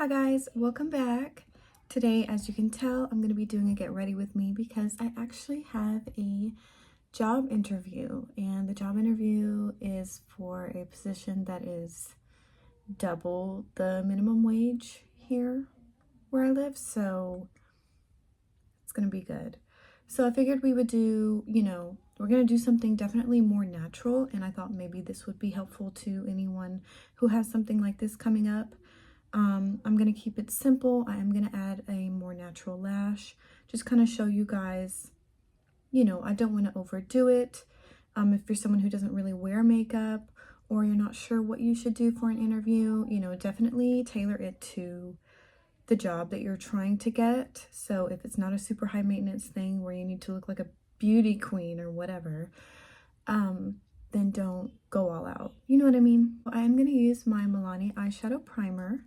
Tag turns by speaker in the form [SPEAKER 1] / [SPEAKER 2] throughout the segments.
[SPEAKER 1] Hi guys, welcome back. Today, as you can tell, I'm going to be doing a get ready with me because I actually have a job interview, and the job interview is for a position that is double the minimum wage here where I live, so it's going to be good. So I figured we would do, we're going to do something definitely more natural, and I thought maybe this would be helpful to anyone who has something like this coming up. I'm going to keep it simple. I am going to add a more natural lash, just kind of show you guys, I don't want to overdo it. If you're someone who doesn't really wear makeup or you're not sure what you should do for an interview, definitely tailor it to the job that you're trying to get. So if it's not a super high maintenance thing where you need to look like a beauty queen or whatever, then don't go all out. You know what I mean? I am going to use my Milani eyeshadow primer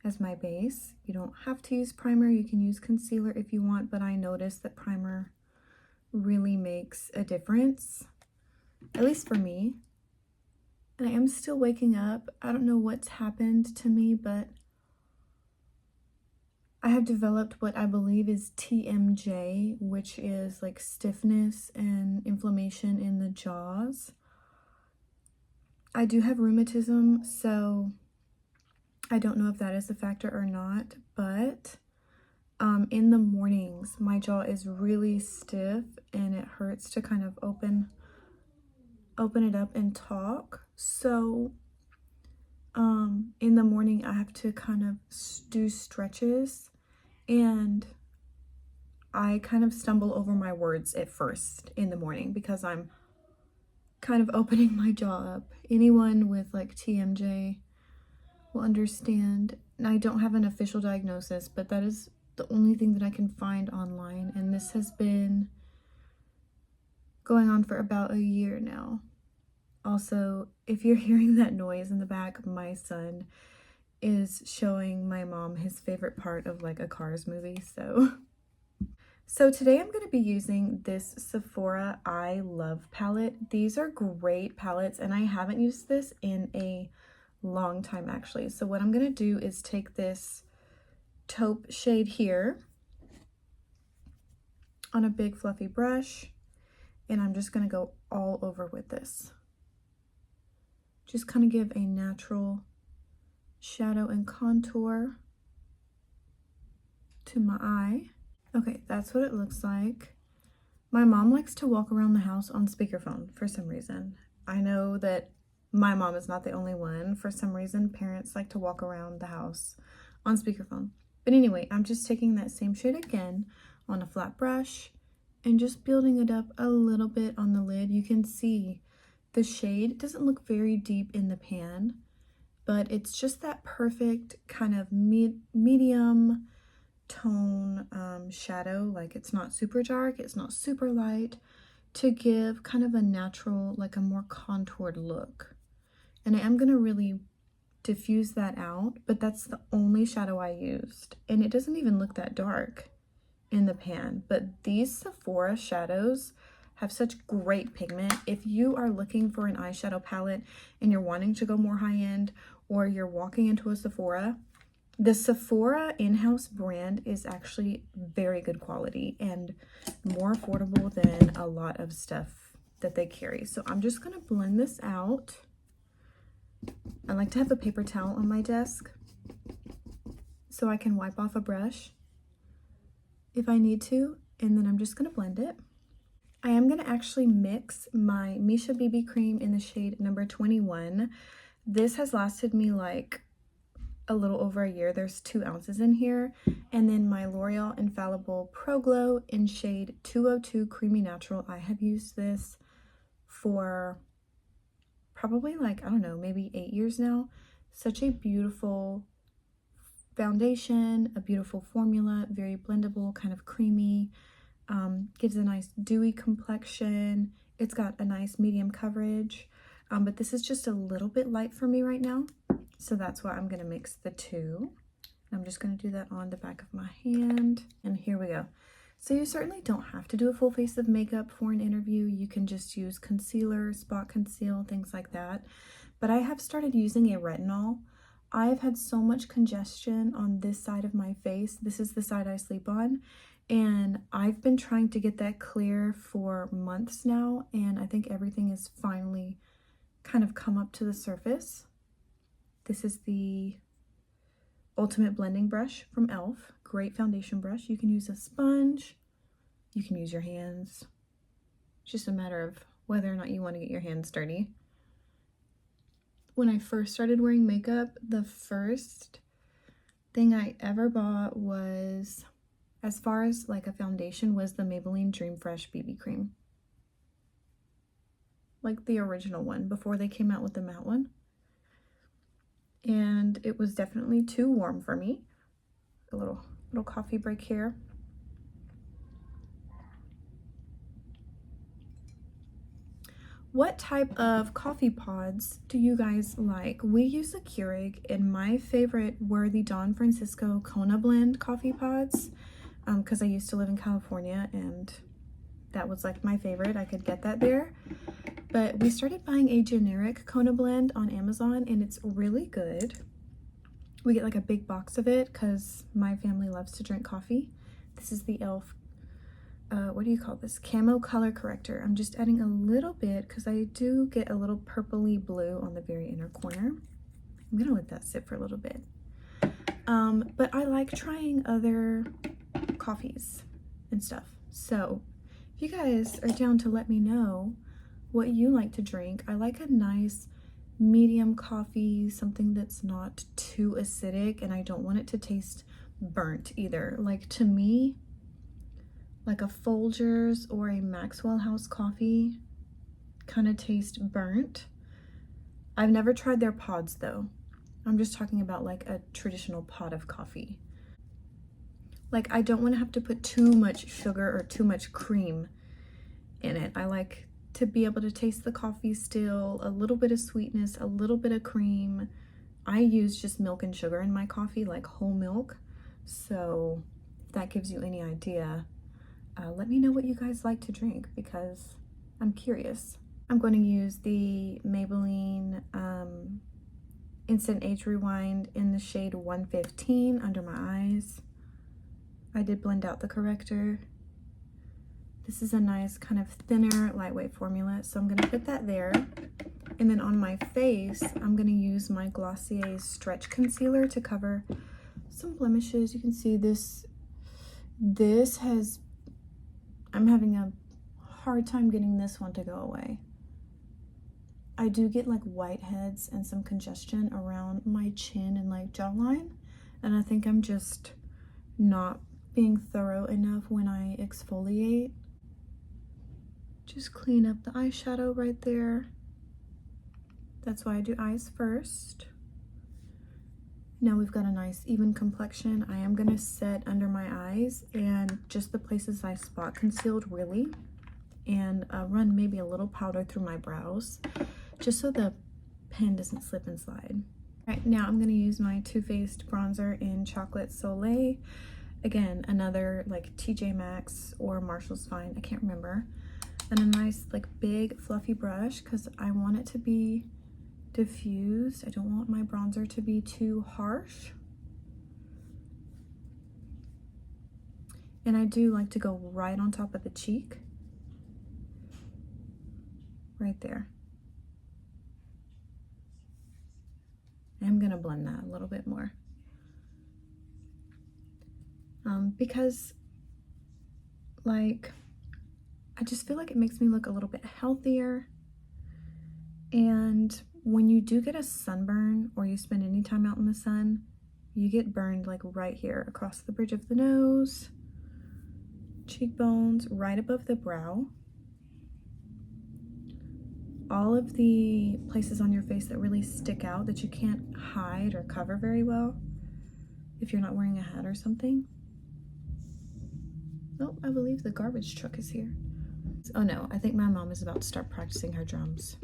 [SPEAKER 1] as my base. You don't have to use primer, you can use concealer if you want, but I noticed that primer really makes a difference, at least for me. And I am still waking up. I don't know what's happened to me, but I have developed what I believe is TMJ, which is like stiffness and inflammation in the jaws. I do have rheumatism, so I don't know if that is a factor or not, but in the mornings, my jaw is really stiff and it hurts to kind of open it up and talk. So in the morning, I have to kind of do stretches, and I kind of stumble over my words at first in the morning because I'm kind of opening my jaw up. Anyone with like TMJ will understand. And I don't have an official diagnosis, but that is the only thing that I can find online, and this has been going on for about a year now. Also, if you're hearing that noise in the back, my son is showing my mom his favorite part of like a Cars movie. So today I'm going to be using this Sephora I Love palette. These are great palettes, and I haven't used this in a long time actually. So what I'm going to do is take this taupe shade here on a big fluffy brush, and I'm just going to go all over with this. Just kind of give a natural shadow and contour to my eye. Okay, that's what it looks like. My mom likes to walk around the house on speakerphone for some reason. I know that my mom is not the only one. For some reason, parents like to walk around the house on speakerphone. But anyway, I'm just taking that same shade again on a flat brush and just building it up a little bit on the lid. You can see the shade doesn't look very deep in the pan, but it's just that perfect kind of medium tone shadow. Like, it's not super dark, it's not super light, to give kind of a natural, like a more contoured look. And I am going to really diffuse that out, but that's the only shadow I used, and it doesn't even look that dark in the pan. But these Sephora shadows have such great pigment. If you are looking for an eyeshadow palette and you're wanting to go more high-end, or you're walking into a Sephora, the Sephora in-house brand is actually very good quality and more affordable than a lot of stuff that they carry. So I'm just going to blend this out. I like to have a paper towel on my desk so I can wipe off a brush if I need to, and then I'm just going to blend it. I am going to actually mix my Misha BB cream in the shade number 21. This has lasted me like a little over a year. There's 2 ounces in here. And then my L'Oreal Infallible Pro Glow in shade 202 Creamy Natural. I have used this for probably like, I don't know, maybe 8 years now. Such a beautiful foundation, a beautiful formula, very blendable, kind of creamy, gives a nice dewy complexion. It's got a nice medium coverage, but this is just a little bit light for me right now. So that's why I'm going to mix the two. I'm just going to do that on the back of my hand. And here we go. So you certainly don't have to do a full face of makeup for an interview. You can just use concealer, spot conceal, things like that. But I have started using a retinol I've had so much congestion on this side of my face. This is the side I sleep on. And I've been trying to get that clear for months now. And I think everything is finally kind of come up to the surface. This is the Ultimate Blending Brush from e.l.f. Great foundation brush. You can use a sponge. You can use your hands. It's just a matter of whether or not you want to get your hands dirty. When I first started wearing makeup, the first thing I ever bought was, as far as like a foundation, was the Maybelline Dream Fresh BB cream. Like the original one before they came out with the matte one. And it was definitely too warm for me. A little coffee break here. What type of coffee pods do you guys like? We use a Keurig, and my favorite were the Don Francisco Kona Blend coffee pods, because I used to live in California and that was like my favorite. I could get that there. But we started buying a generic Kona Blend on Amazon, and it's really good. We get like a big box of it because my family loves to drink coffee. This is the e.l.f. What do you call this? Camo color corrector. I'm just adding a little bit because I do get a little purpley blue on the very inner corner. I'm gonna let that sit for a little bit. But I like trying other coffees and stuff. So if you guys are down to let me know what you like to drink, I like a nice medium coffee, something that's not too acidic, and I don't want it to taste burnt either. Like, to me, like a Folgers or a Maxwell House coffee kind of taste burnt. I've never tried their pods though. I'm just talking about like a traditional pot of coffee. Like, I don't want to have to put too much sugar or too much cream in it. I like to be able to taste the coffee still, a little bit of sweetness, a little bit of cream. I use just milk and sugar in my coffee, like whole milk. So if that gives you any idea, let me know what you guys like to drink because I'm curious. I'm going to use the Maybelline Instant Age Rewind in the shade 115 under my eyes. I did blend out the corrector. This is a nice kind of thinner, lightweight formula, so I'm going to put that there. And then on my face, I'm going to use my Glossier Stretch Concealer to cover some blemishes. You can see this has, I'm having a hard time getting this one to go away. I do get like whiteheads and some congestion around my chin and like jawline, and I think I'm just not being thorough enough when I exfoliate. Just clean up the eyeshadow right there. That's why I do eyes first. Now we've got a nice even complexion. I am gonna set under my eyes and just the places I spot concealed really, and run maybe a little powder through my brows just so the pen doesn't slip and slide. All right, now I'm gonna use my Too Faced bronzer in Chocolate Soleil. Again, another like TJ Maxx or Marshall's Fine, I can't remember. And a nice like big fluffy brush because I want it to be diffused. I don't want my bronzer to be too harsh. And I do like to go right on top of the cheek. Right there. I'm gonna blend that a little bit more. Because like, I just feel like it makes me look a little bit healthier. And when you do get a sunburn or you spend any time out in the sun, you get burned like right here across the bridge of the nose, cheekbones, right above the brow. All of the places on your face that really stick out that you can't hide or cover very well if you're not wearing a hat or something. Oh, I believe the garbage truck is here. Oh no, I think my mom is about to start practicing her drums.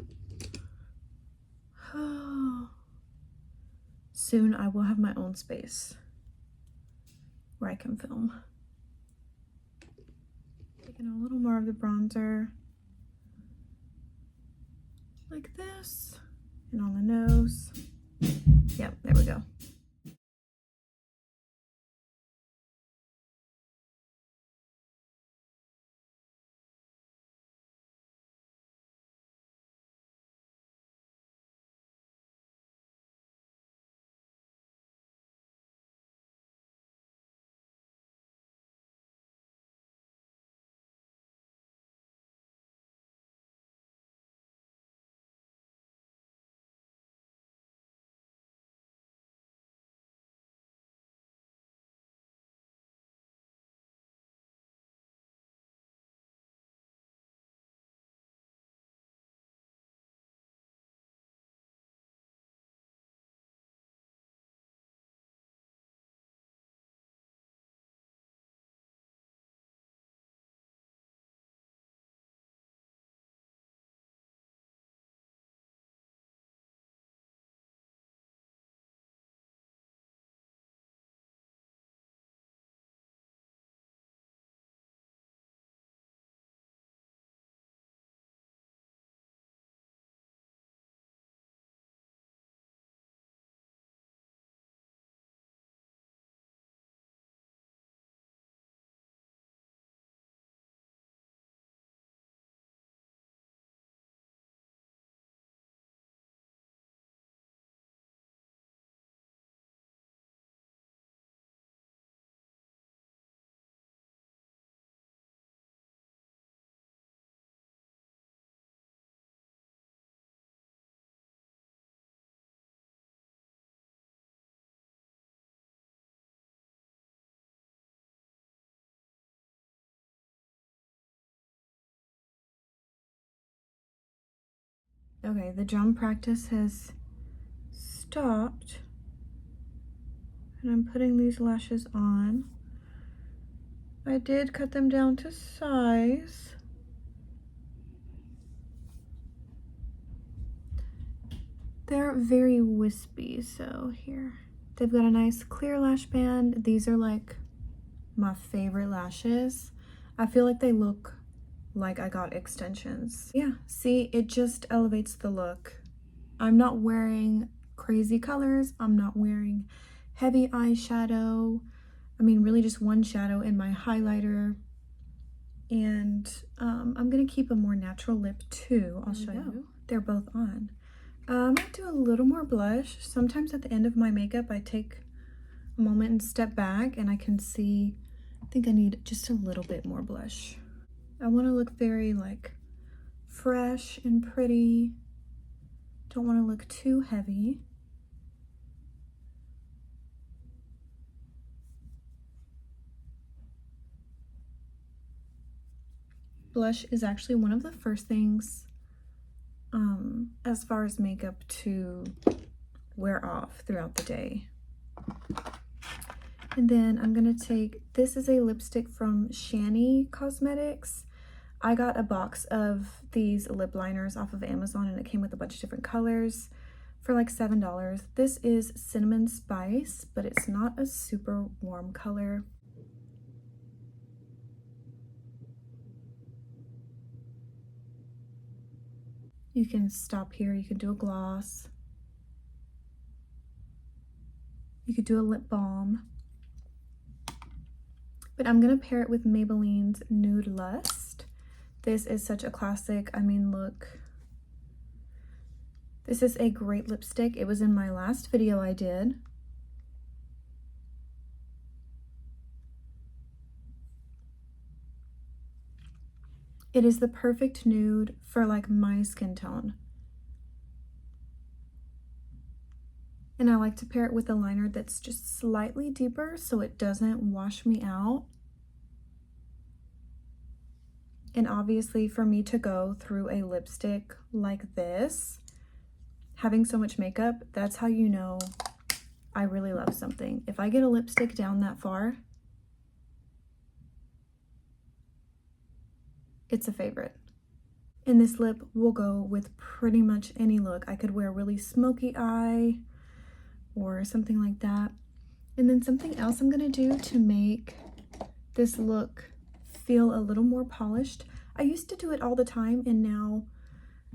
[SPEAKER 1] Soon I will have my own space where I can film. Taking a little more of the bronzer like this, and on the nose. Yep, there we go. Okay, the drum practice has stopped, and I'm putting these lashes on. I did cut them down to size. They're very wispy, so here. They've got a nice clear lash band. These are like my favorite lashes. I feel like they look like I got extensions. Yeah, see, it just elevates the look. I'm not wearing crazy colors. I'm not wearing heavy eyeshadow. I mean, really just one shadow in my highlighter. And I'm gonna keep a more natural lip too. I'll show you. They're both on. I'm gonna do a little more blush. Sometimes at the end of my makeup, I take a moment and step back and I can see, I think I need just a little bit more blush. I wanna look very like fresh and pretty. Don't wanna look too heavy. Blush is actually one of the first things as far as makeup to wear off throughout the day. And then I'm gonna take, this is a lipstick from Shani Cosmetics. I got a box of these lip liners off of Amazon and it came with a bunch of different colors for like $7. This is Cinnamon Spice, but it's not a super warm color. You can stop here, you can do a gloss. You could do a lip balm. But I'm gonna pair it with Maybelline's Nude Lust. This is such a classic. I mean, look. This is a great lipstick. It was in my last video I did. It is the perfect nude for like my skin tone. And I like to pair it with a liner that's just slightly deeper so it doesn't wash me out. And obviously for me to go through a lipstick like this, having so much makeup, that's how you know I really love something. If I get a lipstick down that far, it's a favorite. And this lip will go with pretty much any look. I could wear a really smoky eye or something like that. And then something else I'm gonna do to make this look feel a little more polished. I used to do it all the time and now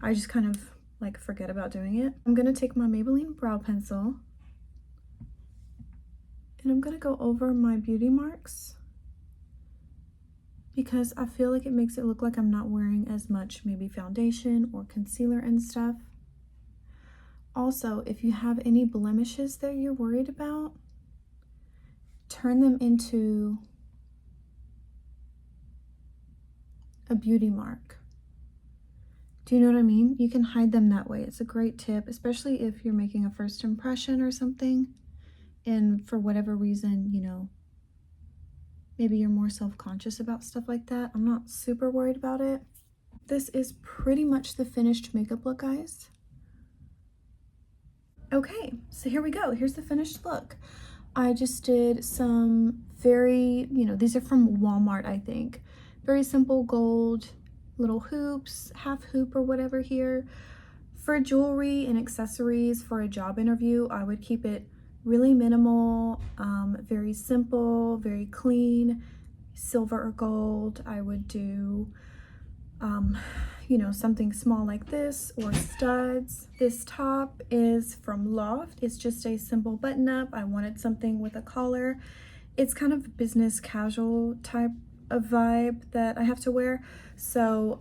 [SPEAKER 1] I just kind of like forget about doing it. I'm gonna take my Maybelline brow pencil and I'm gonna go over my beauty marks because I feel like it makes it look like I'm not wearing as much maybe foundation or concealer and stuff. Also, if you have any blemishes that you're worried about, turn them into a beauty mark. Do you know what I mean? You can hide them that way. It's a great tip, especially if you're making a first impression or something, and for whatever reason, you know, maybe you're more self-conscious about stuff like that. I'm not super worried about it. This is pretty much the finished makeup look, guys. Okay, so here we go. Here's the finished look. I just did some very, you know, these are from Walmart, I think. Very simple gold little hoops, half hoop or whatever here. For jewelry and accessories for a job interview, I would keep it really minimal, very simple, very clean, silver or gold. I would do, you know, something small like this or studs. This top is from Loft. It's just a simple button up. I wanted something with a collar. It's kind of business casual type of vibe that I have to wear. So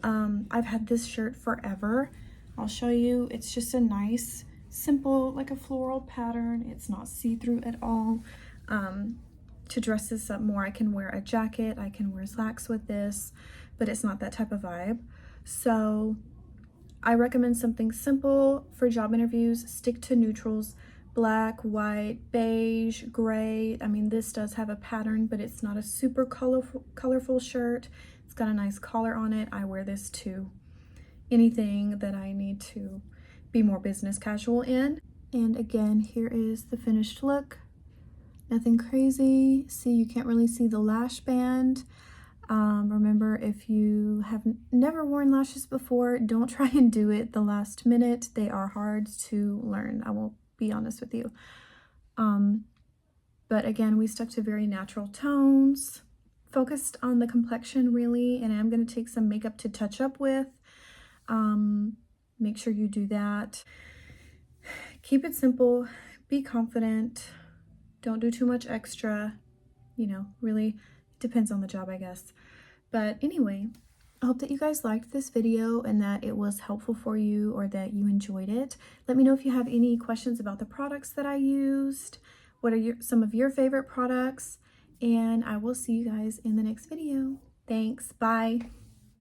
[SPEAKER 1] I've had this shirt forever. I'll show you. It's just a nice, simple, like a floral pattern. It's not see-through at all. To dress this up more, I can wear a jacket, I can wear slacks with this, but it's not that type of vibe. So I recommend something simple for job interviews. Stick to neutrals, black, white, beige, gray. I mean, this does have a pattern, but it's not a super colorful shirt. It's got a nice collar on it. I wear this to anything that I need to be more business casual in. And again, here is the finished look. Nothing crazy. See, you can't really see the lash band. Remember, if you have never worn lashes before, don't try and do it the last minute. They are hard to learn. I will be honest with you. But again, we stuck to very natural tones, focused on the complexion really, and I'm going to take some makeup to touch up with. Make sure you do that. Keep it simple, be confident, don't do too much extra, you know, really depends on the job, I guess. But anyway, I hope that you guys liked this video and that it was helpful for you or that you enjoyed it. Let me know if you have any questions about the products that I used. What are some of your favorite products? And I will see you guys in the next video. Thanks. Bye.